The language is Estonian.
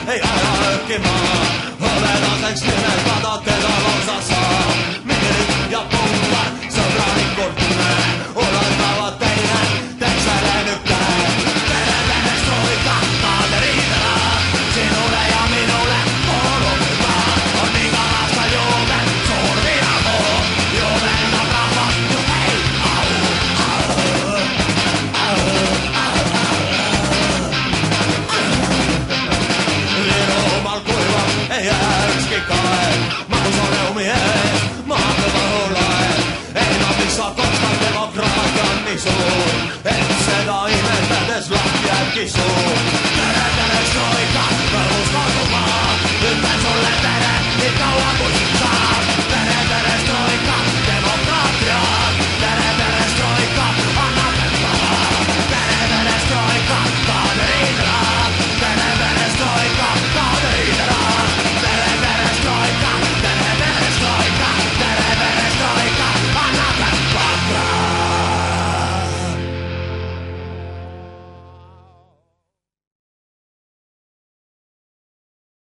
Ei aja ökkimaa, hovedaseks nimed vaadad teda lausa saa. Minge nüüd ja punga, sõbralik kurtne, ulatavad teine, teksele nükle. Tere perest rohika, tahad riidela, sinule ja minule olumida. On igal aastal juube, suur viinakool, juubendab rahvas, ju hei, ei jää ükski kael, mausoleumi ees, maadleva huulael. Ei no miks saab konstant demokraatia on nii suur, et seda imetledes lahti jääbki suur.